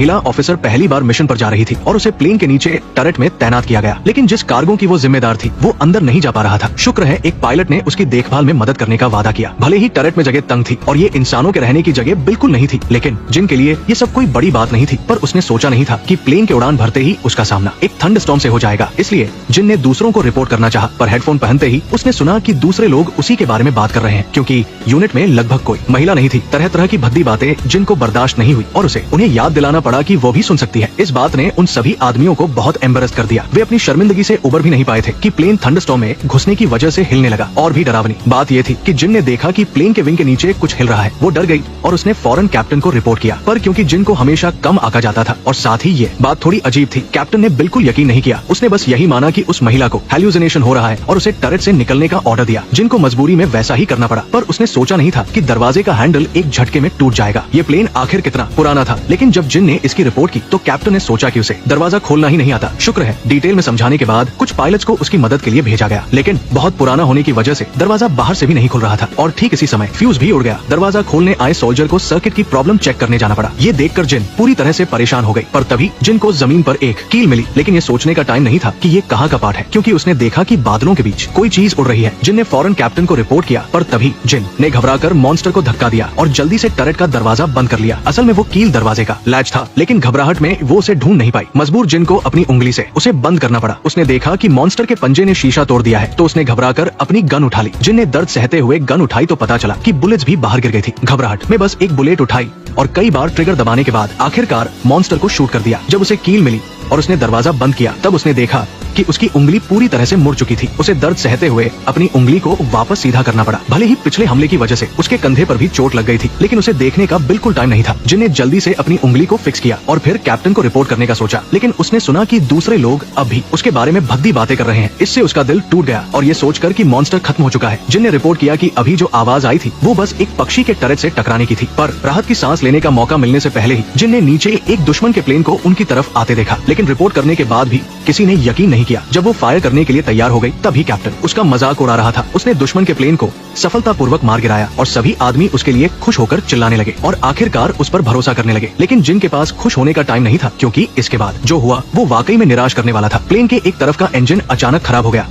महिला ऑफिसर पहली बार मिशन पर जा रही थी और उसे प्लेन के नीचे टरेट में तैनात किया गया, लेकिन जिस कार्गो की वो जिम्मेदार थी वो अंदर नहीं जा पा रहा था। शुक्र है एक पायलट ने उसकी देखभाल में मदद करने का वादा किया। भले ही टरेट में जगह तंग थी और ये इंसानों के रहने की जगह बिल्कुल नहीं थी, लेकिन जिन के लिए ये सब कोई बड़ी बात नहीं थी। पर उसने सोचा नहीं था कि प्लेन के उड़ान भरते ही उसका सामना एक थंडरस्टॉर्म से हो जाएगा। इसलिए जिन ने दूसरों को रिपोर्ट करना चाहा, पर हेडफोन पहनते ही उसने सुना कि दूसरे लोग उसी के बारे में बात कर रहे हैं, क्योंकि यूनिट में लगभग कोई महिला नहीं थी। तरह तरह की भद्दी बातें जिनको बर्दाश्त नहीं हुई और उसे उन्हें याद दिलाना पड़ा कि वो भी सुन सकती है। इस बात ने उन सभी आदमियों को बहुत एम्बेरस कर दिया। वे अपनी शर्मिंदगी से उबर भी नहीं पाए थे कि प्लेन थंडरस्टॉर्म में घुसने की वजह से हिलने लगा। और भी डरावनी बात ये थी कि जिन ने देखा कि प्लेन के विंग के नीचे कुछ हिल रहा है, वो डर गई और उसने फौरन कैप्टन को रिपोर्ट किया। पर क्योंकि जिन को हमेशा कम आका जाता था और साथ ही ये बात थोड़ी अजीब थी, कैप्टन ने बिल्कुल यकीन नहीं किया। उसने बस यही माना कि उस महिला को हेल्यूसिनेशन हो रहा है और उसे टरेट से निकलने का ऑर्डर दिया। जिन को मजबूरी में वैसा ही करना पड़ा, पर उसने सोचा नहीं था कि दरवाजे का हैंडल एक झटके में टूट जाएगा। ये प्लेन आखिर कितना पुराना था, लेकिन जब जिन ने इसकी रिपोर्ट की तो कैप्टन ने सोचा कि उसे दरवाजा खोलना ही नहीं आता। शुक्र है डिटेल में समझाने के बाद कुछ पायलट्स को उसकी मदद के लिए भेजा गया, लेकिन बहुत पुराना होने की वजह से दरवाजा बाहर से भी नहीं खुल रहा था। और ठीक इसी समय फ्यूज भी उड़ गया। दरवाजा खोलने आए सोल्जर को सर्किट की प्रॉब्लम चेक करने जाना पड़ा। ये देखकर जिन पूरी तरह से परेशान हो गई। पर तभी जिन को जमीन पर एक कील मिली, लेकिन ये सोचने का टाइम नहीं था कि ये कहाँ का पार्ट है, क्योंकि उसने देखा कि बादलों के बीच कोई चीज उड़ रही है। जिन ने फौरन कैप्टन को रिपोर्ट किया, पर तभी जिन ने घबराकर मॉन्स्टर को धक्का दिया और जल्दी से टरेट का दरवाजा बंद कर लिया। असल में वो कील दरवाजे का लैच था, लेकिन घबराहट में वो उसे ढूंढ नहीं पाई। मजबूर जिन को अपनी उंगली से उसे बंद करना पड़ा। उसने देखा कि मॉन्स्टर के पंजे ने शीशा तोड़ दिया है, तो उसने घबराकर अपनी गन उठा ली। जिन ने दर्द सहते हुए गन उठाई तो पता चला कि बुलेट्स भी बाहर गिर गई थी। घबराहट में बस एक बुलेट उठाई और कई बार ट्रिगर दबाने के बाद आखिरकार मॉन्स्टर को शूट कर दिया। जब उसे कील मिली और उसने दरवाजा बंद किया, तब उसने देखा कि उसकी उंगली पूरी तरह से मुड़ चुकी थी। उसे दर्द सहते हुए अपनी उंगली को वापस सीधा करना पड़ा। भले ही पिछले हमले की वजह से उसके कंधे पर भी चोट लग गई थी, लेकिन उसे देखने का बिल्कुल टाइम नहीं था। जिन ने जल्दी से अपनी उंगली को फिक्स किया और फिर कैप्टन को रिपोर्ट करने का सोचा, लेकिन उसने सुना कि दूसरे लोग अब भी उसके बारे में भद्दी बातें कर रहे हैं। इससे उसका दिल टूट गया और ये सोचकर कि मॉन्स्टर खत्म हो चुका है। जिन ने रिपोर्ट किया कि अभी जो आवाज आई थी वो बस एक पक्षी के टरेट से टकराने की थी। पर राहत की सांस लेने का मौका मिलने से पहले ही जिन ने नीचे एक दुश्मन के प्लेन को उनकी तरफ आते देखा, लेकिन रिपोर्ट करने के बाद भी किसी ने यकीन नहीं किया। जब वो फायर करने के लिए तैयार हो गई, तभी कैप्टन उसका मजाक उड़ा रहा था। उसने दुश्मन के प्लेन को सफलतापूर्वक मार गिराया और सभी आदमी उसके लिए खुश होकर चिल्लाने लगे और आखिरकार उस पर भरोसा करने लगे। लेकिन जिन के पास खुश होने का टाइम नहीं था, क्योंकि इसके बाद जो हुआ वो वाकई में निराश करने वाला था। प्लेन के एक तरफ का इंजन अचानक खराब हो गया